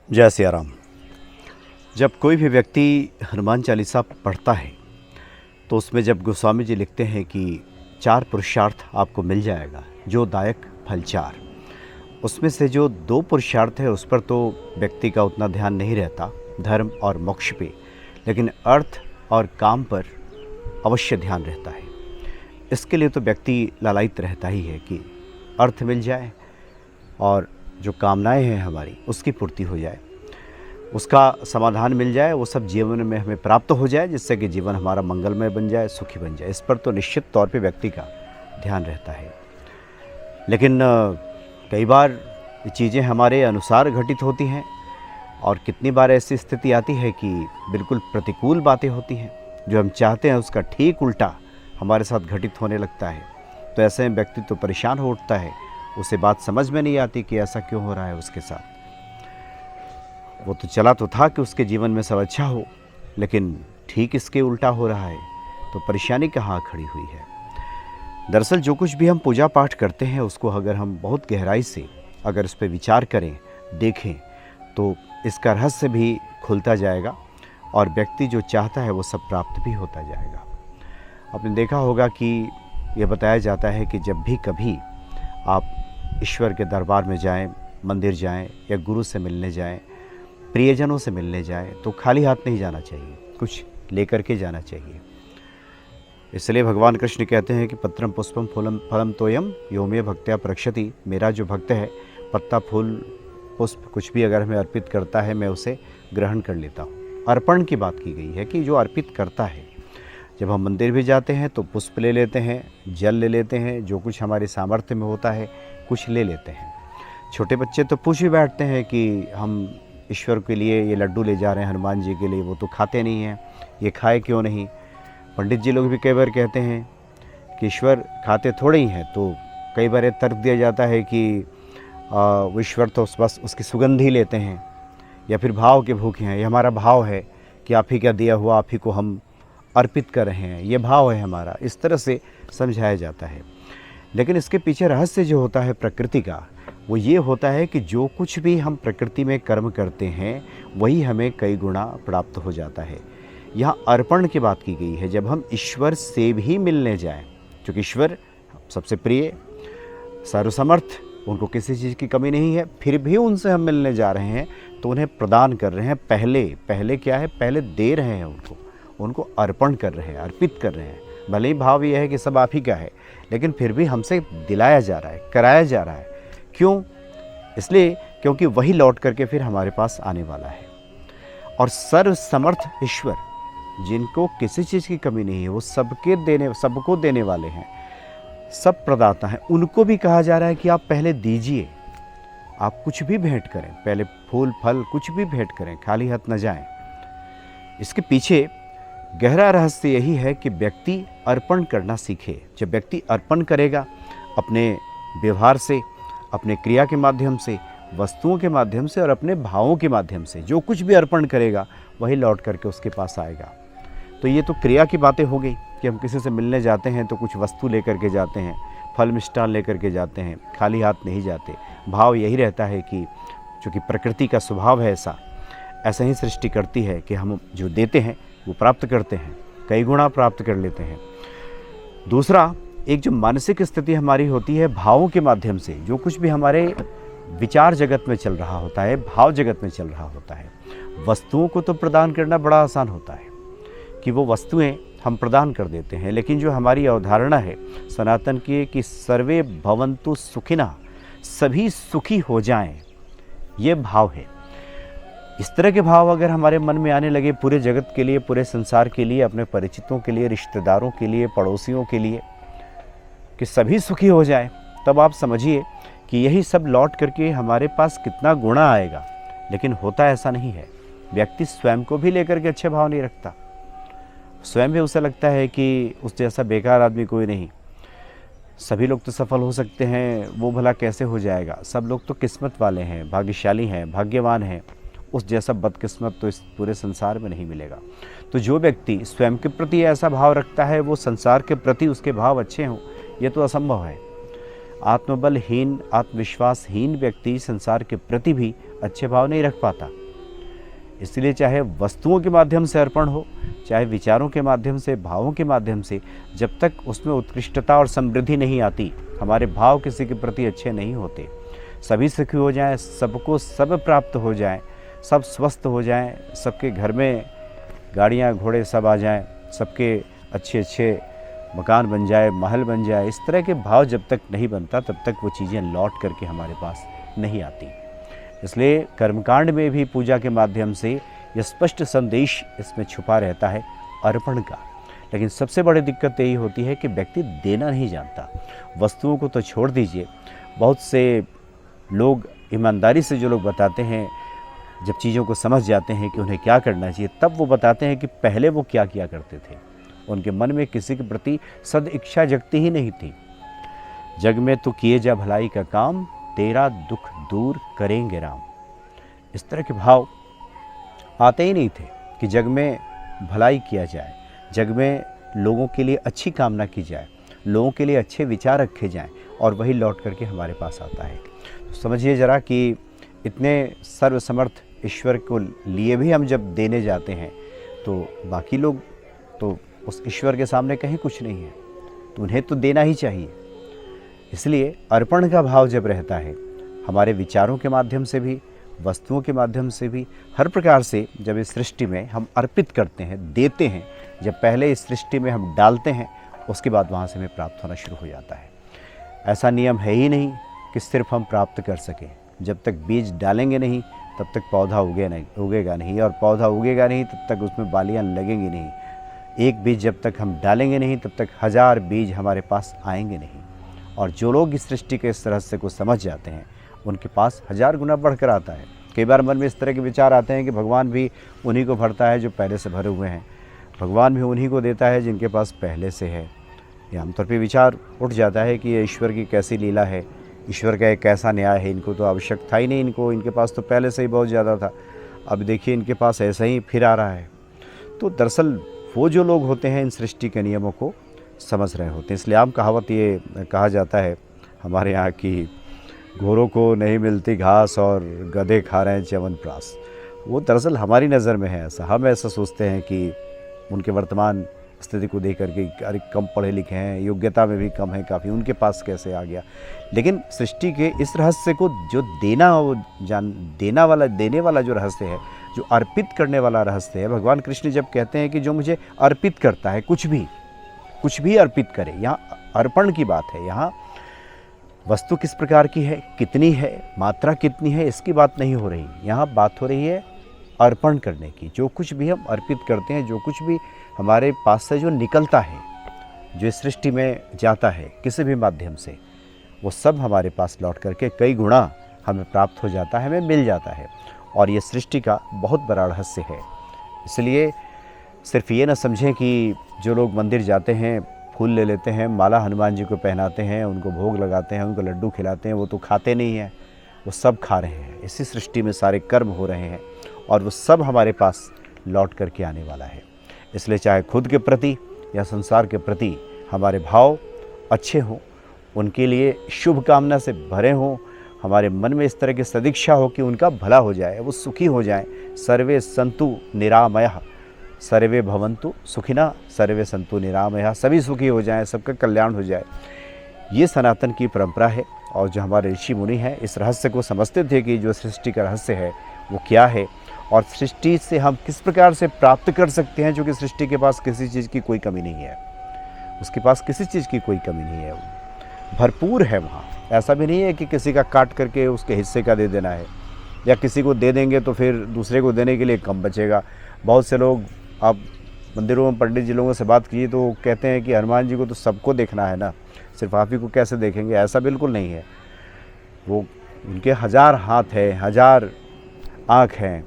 जय सिया राम। जब कोई भी व्यक्ति हनुमान चालीसा पढ़ता है तो उसमें जब गोस्वामी जी लिखते हैं कि 4 पुरुषार्थ आपको मिल जाएगा जो दायक फल 4, उसमें से जो 2 पुरुषार्थ है उस पर तो व्यक्ति का उतना ध्यान नहीं रहता, धर्म और मोक्ष पे, लेकिन अर्थ और काम पर अवश्य ध्यान रहता है। इसके लिए तो व्यक्ति लालायित रहता ही है कि अर्थ मिल जाए और जो कामनाएं हैं हमारी उसकी पूर्ति हो जाए, उसका समाधान मिल जाए, वो सब जीवन में हमें प्राप्त हो जाए, जिससे कि जीवन हमारा मंगलमय बन जाए, सुखी बन जाए। इस पर तो निश्चित तौर पे व्यक्ति का ध्यान रहता है। लेकिन कई बार ये चीज़ें हमारे अनुसार घटित होती हैं और कितनी बार ऐसी स्थिति आती है कि बिल्कुल प्रतिकूल बातें होती हैं, जो हम चाहते हैं उसका ठीक उल्टा हमारे साथ घटित होने लगता है। तो ऐसे में व्यक्ति तो परेशान हो उठता है, उसे बात समझ में नहीं आती कि ऐसा क्यों हो रहा है उसके साथ। वो तो चला तो था कि उसके जीवन में सब अच्छा हो, लेकिन ठीक इसके उल्टा हो रहा है, तो परेशानी कहाँ खड़ी हुई है। दरअसल जो कुछ भी हम पूजा पाठ करते हैं उसको अगर हम बहुत गहराई से अगर उस पर विचार करें, देखें, तो इसका रहस्य भी खुलता जाएगा और व्यक्ति जो चाहता है वो सब प्राप्त भी होता जाएगा। आपने देखा होगा कि ये बताया जाता है कि जब भी कभी आप ईश्वर के दरबार में जाएं, मंदिर जाएं या गुरु से मिलने जाएं, प्रियजनों से मिलने जाएं, तो खाली हाथ नहीं जाना चाहिए, कुछ लेकर के जाना चाहिए। इसलिए भगवान कृष्ण कहते हैं कि पत्रम पुष्पम फूलम फलम तोयम यो मे भक्त्या प्रक्षति। मेरा जो भक्त है पत्ता फूल पुष्प कुछ भी अगर हमें अर्पित करता है मैं उसे ग्रहण कर लेता हूँ। अर्पण की बात की गई है कि जो अर्पित करता है। जब हम मंदिर भी जाते हैं तो पुष्प ले लेते हैं, जल ले लेते हैं, जो कुछ हमारे सामर्थ्य में होता है कुछ ले लेते हैं। छोटे बच्चे तो पूछ भी बैठते हैं कि हम ईश्वर के लिए ये लड्डू ले जा रहे हैं हनुमान जी के लिए, वो तो खाते नहीं हैं, ये खाए क्यों नहीं। पंडित जी लोग भी कई बार कहते हैं कि ईश्वर खाते थोड़े ही हैं, तो कई बार ये तर्क दिया जाता है कि वो ईश्वर तो बस उसकी सुगंध ही लेते हैं या फिर भाव के भूखे हैं। ये हमारा भाव है कि आप ही का दिया हुआ आप ही को हम अर्पित कर रहे हैं, ये भाव है हमारा, इस तरह से समझाया जाता है। लेकिन इसके पीछे रहस्य जो होता है प्रकृति का, वो ये होता है कि जो कुछ भी हम प्रकृति में कर्म करते हैं वही हमें कई गुना प्राप्त हो जाता है। यहाँ अर्पण की बात की गई है। जब हम ईश्वर से भी मिलने जाएं, क्योंकि ईश्वर सबसे प्रिय, सर्वसमर्थ, उनको किसी चीज़ की कमी नहीं है, फिर भी उनसे हम मिलने जा रहे हैं तो उन्हें प्रदान कर रहे हैं। पहले क्या है, पहले दे रहे हैं उनको अर्पण कर रहे हैं, अर्पित कर रहे हैं। भले ही भाव यह है कि सब आप ही का है, लेकिन फिर भी हमसे दिलाया जा रहा है, कराया जा रहा है। क्यों? इसलिए क्योंकि वही लौट करके फिर हमारे पास आने वाला है। और सर्वसमर्थ ईश्वर, जिनको किसी चीज़ की कमी नहीं है, वो सबको देने वाले हैं, सब प्रदाता हैं। उनको भी कहा जा रहा है कि आप पहले दीजिए, आप कुछ भी भेंट करें, पहले फूल फल कुछ भी भेंट करें, खाली हाथ न जाएं। इसके पीछे गहरा रहस्य यही है कि व्यक्ति अर्पण करना सीखे। जब व्यक्ति अर्पण करेगा अपने व्यवहार से, अपने क्रिया के माध्यम से, वस्तुओं के माध्यम से और अपने भावों के माध्यम से, जो कुछ भी अर्पण करेगा वही लौट करके उसके पास आएगा। तो ये तो क्रिया की बातें हो गई कि हम किसी से मिलने जाते हैं तो कुछ वस्तु लेकर के जाते हैं, फल मिष्ठान लेकर के जाते हैं, खाली हाथ नहीं जाते। भाव यही रहता है कि चूँकि प्रकृति का स्वभाव है ऐसा ही सृष्टि करती है कि हम जो देते हैं वो प्राप्त करते हैं, कई गुना प्राप्त कर लेते हैं। दूसरा, एक जो मानसिक स्थिति हमारी होती है भावों के माध्यम से, जो कुछ भी हमारे विचार जगत में चल रहा होता है, भाव जगत में चल रहा होता है, वस्तुओं को तो प्रदान करना बड़ा आसान होता है कि वो वस्तुएं हम प्रदान कर देते हैं। लेकिन जो हमारी अवधारणा है सनातन की कि सर्वे भवन्तु सुखिनः, सभी सुखी हो जाएं, ये भाव है। इस तरह के भाव अगर हमारे मन में आने लगे पूरे जगत के लिए, पूरे संसार के लिए, अपने परिचितों के लिए, रिश्तेदारों के लिए, पड़ोसियों के लिए, कि सभी सुखी हो जाए, तब आप समझिए कि यही सब लौट करके हमारे पास कितना गुणा आएगा। लेकिन होता ऐसा नहीं है। व्यक्ति स्वयं को भी लेकर के अच्छे भाव नहीं रखता, स्वयं भी उसे लगता है कि उस जैसा बेकार आदमी कोई नहीं, सभी लोग तो सफल हो सकते हैं, वो भला कैसे हो जाएगा। सब लोग तो किस्मत वाले हैं, भाग्यशाली हैं, भाग्यवान हैं, उस जैसा बदकिस्मत तो इस पूरे संसार में नहीं मिलेगा। तो जो व्यक्ति स्वयं के प्रति ऐसा भाव रखता है वो संसार के प्रति उसके भाव अच्छे हों, ये तो असंभव है। आत्मबलहीन, आत्मविश्वासहीन व्यक्ति संसार के प्रति भी अच्छे भाव नहीं रख पाता। इसलिए चाहे वस्तुओं के माध्यम से अर्पण हो, चाहे विचारों के माध्यम से, भावों के माध्यम से, जब तक उसमें उत्कृष्टता और समृद्धि नहीं आती, हमारे भाव किसी के प्रति अच्छे नहीं होते, सभी सुखी हो जाएं, सबको सब प्राप्त हो जाएं, सब स्वस्थ हो जाएं, सबके घर में गाड़ियाँ घोड़े सब आ जाएं, सबके अच्छे अच्छे मकान बन जाए, महल बन जाए, इस तरह के भाव जब तक नहीं बनता तब तक वो चीज़ें लौट करके हमारे पास नहीं आती। इसलिए कर्मकांड में भी पूजा के माध्यम से यह स्पष्ट संदेश इसमें छुपा रहता है अर्पण का। लेकिन सबसे बड़ी दिक्कत यही होती है कि व्यक्ति देना नहीं जानता। वस्तुओं को तो छोड़ दीजिए, बहुत से लोग ईमानदारी से जो लोग बताते हैं, जब चीज़ों को समझ जाते हैं कि उन्हें क्या करना चाहिए, तब वो बताते हैं कि पहले वो क्या किया करते थे। उनके मन में किसी के प्रति सद इच्छा जगती ही नहीं थी। जग में तू किए जा भलाई का काम, तेरा दुख दूर करेंगे राम। इस तरह के भाव आते ही नहीं थे कि जग में भलाई किया जाए, जग में लोगों के लिए अच्छी कामना की जाए, लोगों के लिए अच्छे विचार रखे जाएं, और वही लौट करके हमारे पास आता है। तो समझिए ज़रा कि इतने सर्वसमर्थ ईश्वर को लिए भी हम जब देने जाते हैं तो बाकी लोग तो उस ईश्वर के सामने कहीं कुछ नहीं है, तो उन्हें तो देना ही चाहिए। इसलिए अर्पण का भाव जब रहता है, हमारे विचारों के माध्यम से भी, वस्तुओं के माध्यम से भी, हर प्रकार से जब इस सृष्टि में हम अर्पित करते हैं, देते हैं, जब पहले इस सृष्टि में हम डालते हैं, उसके बाद वहाँ से हमें प्राप्त होना शुरू हो जाता है। ऐसा नियम है ही नहीं कि सिर्फ हम प्राप्त कर सकें। जब तक बीज डालेंगे नहीं तब तक पौधा उगेगा नहीं, और पौधा उगेगा नहीं तब तक उसमें बालियाँ लगेंगी नहीं। एक बीज जब तक हम डालेंगे नहीं तब तक 1000 बीज हमारे पास आएंगे नहीं। और जो लोग इस सृष्टि के इस रहस्य को समझ जाते हैं, उनके पास 1000 गुना बढ़कर आता है। कई बार मन में इस तरह के विचार आते हैं कि भगवान भी उन्हीं को भरता है जो पहले से भरे हुए हैं, भगवान भी उन्हीं को देता है जिनके पास पहले से है। ये आमतौर पर विचार उठ जाता है कि ये ईश्वर की कैसी लीला है, ईश्वर का एक कैसा न्याय है, इनको तो आवश्यक था ही नहीं, इनके पास तो पहले से ही बहुत ज़्यादा था, अब देखिए इनके पास ऐसा ही फिर आ रहा है। तो दरअसल वो जो लोग होते हैं इन सृष्टि के नियमों को समझ रहे होते हैं। इसलिए आम कहावत ये कहा जाता है हमारे यहाँ की, घोड़ों को नहीं मिलती घास और गधे खा रहे हैं च्यवनप्राश। वो दरअसल हमारी नज़र में है ऐसा, हम ऐसा सोचते हैं कि उनके वर्तमान स्थिति को देख करके अरे कम पढ़े लिखे हैं, योग्यता में भी कम है काफ़ी, उनके पास कैसे आ गया। लेकिन सृष्टि के इस रहस्य को जो देने वाला जो रहस्य है, जो अर्पित करने वाला रहस्य है, भगवान कृष्ण जब कहते हैं कि जो मुझे अर्पित करता है, कुछ भी अर्पित करे, यहाँ अर्पण की बात है। यहाँ वस्तु किस प्रकार की है, कितनी है, मात्रा कितनी है, इसकी बात नहीं हो रही। यहाँ बात हो रही है अर्पण करने की। जो कुछ भी हम अर्पित करते हैं, जो कुछ भी हमारे पास से जो निकलता है, जो इस सृष्टि में जाता है किसी भी माध्यम से, वो सब हमारे पास लौट करके कई गुना हमें प्राप्त हो जाता है, हमें मिल जाता है। और ये सृष्टि का बहुत बड़ा रहस्य है। इसलिए सिर्फ ये ना समझें कि जो लोग मंदिर जाते हैं, फूल ले लेते हैं, माला हनुमान जी को पहनाते हैं, उनको भोग लगाते हैं, उनको लड्डू खिलाते हैं, वो तो खाते नहीं हैं, वो सब खा रहे हैं। इसी सृष्टि में सारे कर्म हो रहे हैं और वो सब हमारे पास लौट करके आने वाला है। इसलिए चाहे खुद के प्रति या संसार के प्रति हमारे भाव अच्छे हों, उनके लिए शुभ कामना से भरे हों, हमारे मन में इस तरह की सदिच्छा हो कि उनका भला हो जाए, वो सुखी हो जाएं। सर्वे संतु निरामयः, सर्वे भवन्तु सुखिनः, सर्वे संतु निरामयः, सभी सुखी हो जाएं, सबका कल्याण हो जाए। ये सनातन की परंपरा है। और जो हमारे ऋषि मुनि हैं इस रहस्य को समझते थे कि जो सृष्टि का रहस्य है वो क्या है, और सृष्टि से हम किस प्रकार से प्राप्त कर सकते हैं, जो कि सृष्टि के पास किसी चीज़ की कोई कमी नहीं है, उसके पास किसी चीज़ की कोई कमी नहीं है, भरपूर है वहाँ। ऐसा भी नहीं है कि किसी का काट करके उसके हिस्से का दे देना है, या किसी को दे देंगे तो फिर दूसरे को देने के लिए कम बचेगा। बहुत से लोग, आप मंदिरों में पंडित जी लोगों से बात कीजिए तो कहते हैं कि हनुमान जी को तो सबको देखना है ना, सिर्फ आप ही को कैसे देखेंगे। ऐसा बिल्कुल नहीं है। वो उनके 1000 हाथ है, 1000 आँख हैं,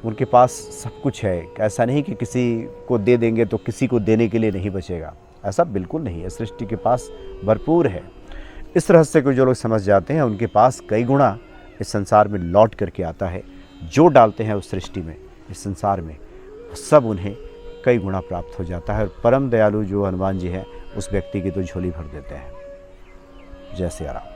उनके पास सब कुछ है। ऐसा नहीं कि किसी को दे देंगे तो किसी को देने के लिए नहीं बचेगा, ऐसा बिल्कुल नहीं है। सृष्टि के पास भरपूर है। इस रहस्य को जो लोग समझ जाते हैं उनके पास कई गुना इस संसार में लौट करके आता है। जो डालते हैं उस सृष्टि में, इस संसार में, सब उन्हें कई गुना प्राप्त हो जाता है। और परम दयालु जो हनुमान जी हैं उस व्यक्ति की तो झोली भर देते हैं। जय सिया राम।